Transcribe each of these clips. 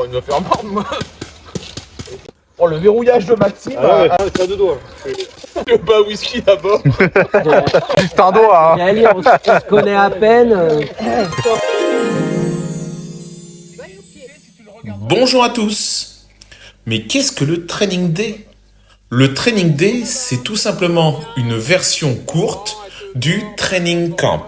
pas envie de me faire mordre, moi. Oh, le verrouillage de Maxime. T'as deux doigts. Le bas whisky d'abord. Juste un doigt, hein. Allez, on se connaît à peine. Bonjour à tous. Mais qu'est-ce que le Training Day ? Le Training Day, c'est tout simplement une version courte du Training Camp.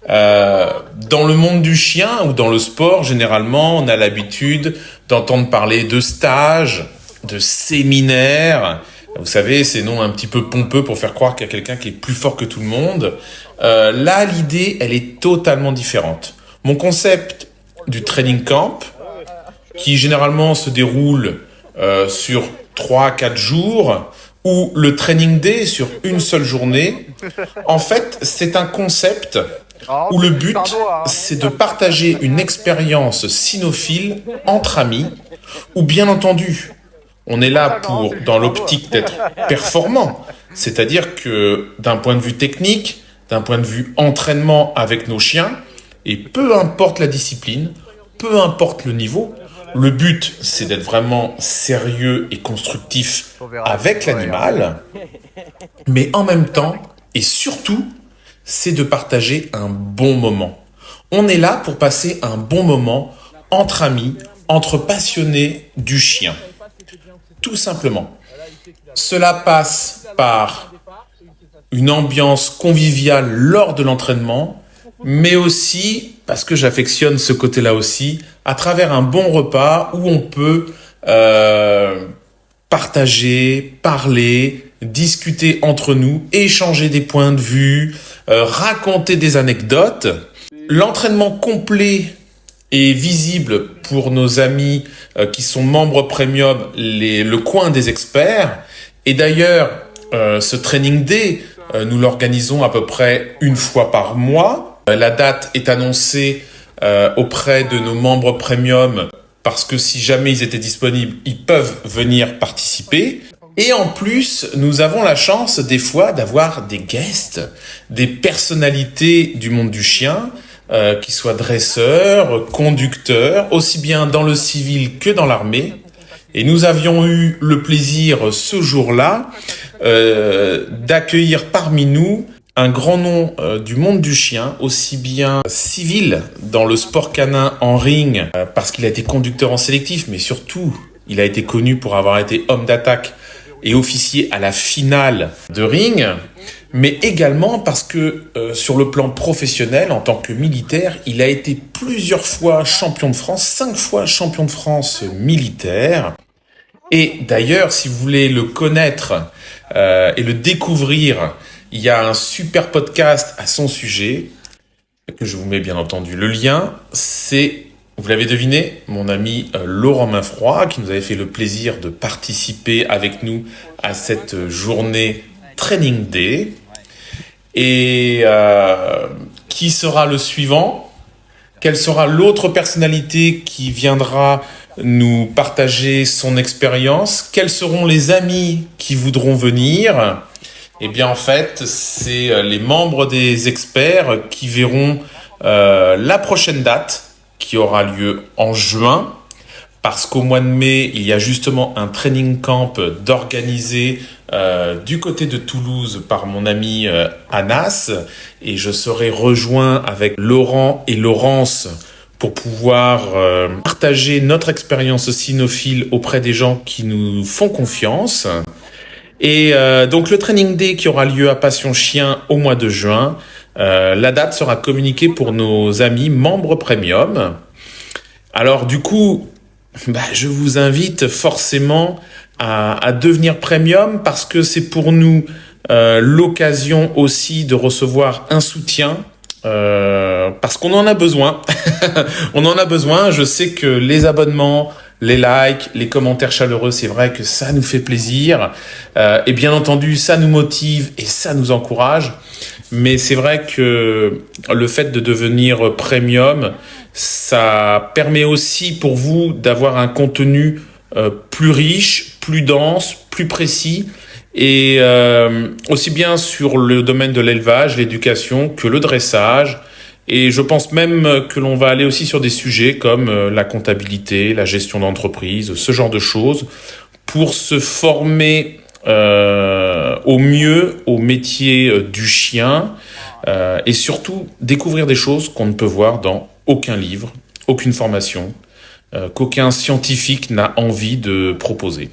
Dans le monde du chien ou dans le sport, généralement, on a l'habitude d'entendre parler de stages, de séminaires. Vous savez, ces noms un petit peu pompeux pour faire croire qu'il y a quelqu'un qui est plus fort que tout le monde. Là, l'idée, elle est totalement différente. Mon concept du Training Camp, qui généralement se déroule sur 3-4 jours, ou le Training Day sur une seule journée, en fait, c'est un concept où le but, c'est de partager une expérience cynophile entre amis, où bien entendu, on est là pour, dans l'optique d'être performant, c'est-à-dire que d'un point de vue technique, d'un point de vue entraînement avec nos chiens, et peu importe la discipline, peu importe le niveau, le but, c'est d'être vraiment sérieux et constructif avec l'animal, mais en même temps, et surtout, c'est de partager un bon moment. On est là pour passer un bon moment entre amis, entre passionnés du chien. Tout simplement. Cela passe par une ambiance conviviale lors de l'entraînement, mais aussi, parce que j'affectionne ce côté-là aussi, à travers un bon repas où on peut partager, parler, discuter entre nous, échanger des points de vue, raconter des anecdotes. L'entraînement complet est visible pour nos amis qui sont membres premium, le coin des experts. Et d'ailleurs, ce Training Day, nous l'organisons à peu près une fois par mois. La date est annoncée auprès de nos membres premium parce que si jamais ils étaient disponibles, ils peuvent venir participer. Et en plus, nous avons la chance des fois d'avoir des guests, des personnalités du monde du chien, qui soient dresseurs, conducteurs, aussi bien dans le civil que dans l'armée. Et nous avions eu le plaisir ce jour-là d'accueillir parmi nous un grand nom du monde du chien, aussi bien civil dans le sport canin en ring, parce qu'il a été conducteur en sélectif, mais surtout, il a été connu pour avoir été homme d'attaque et officier à la finale de ring, mais également parce que sur le plan professionnel, en tant que militaire, il a été plusieurs fois champion de France, 5 fois champion de France militaire. Et d'ailleurs, si vous voulez le connaître et le découvrir, il y a un super podcast à son sujet, que je vous mets bien entendu le lien. C'est, vous l'avez deviné, mon ami Laurent Mainfroid, qui nous avait fait le plaisir de participer avec nous à cette journée Training Day. Et qui sera le suivant ? Quelle sera l'autre personnalité qui viendra nous partager son expérience ? Quels seront les amis qui voudront venir ? Eh bien, en fait, c'est les membres des experts qui verront la prochaine date qui aura lieu en juin, parce qu'au mois de mai, il y a justement un training camp d'organiser du côté de Toulouse par mon ami Anas, et je serai rejoint avec Laurent et Laurence pour pouvoir partager notre expérience cynophile auprès des gens qui nous font confiance. Et donc le Training Day qui aura lieu à Passion Chien au mois de juin, la date sera communiquée pour nos amis membres premium. Alors du coup, je vous invite forcément à devenir premium parce que c'est pour nous l'occasion aussi de recevoir un soutien. Parce qu'on en a besoin. On en a besoin. Je sais que les abonnements, les likes, les commentaires chaleureux, c'est vrai que ça nous fait plaisir. Et bien entendu, ça nous motive et ça nous encourage. Mais c'est vrai que le fait de devenir premium, ça permet aussi pour vous d'avoir un contenu plus riche, plus dense, plus précis. Et aussi bien sur le domaine de l'élevage, l'éducation, que le dressage, Et je pense même que l'on va aller aussi sur des sujets comme la comptabilité, la gestion d'entreprise, ce genre de choses, pour se former au mieux au métier du chien et surtout découvrir des choses qu'on ne peut voir dans aucun livre, aucune formation, qu'aucun scientifique n'a envie de proposer.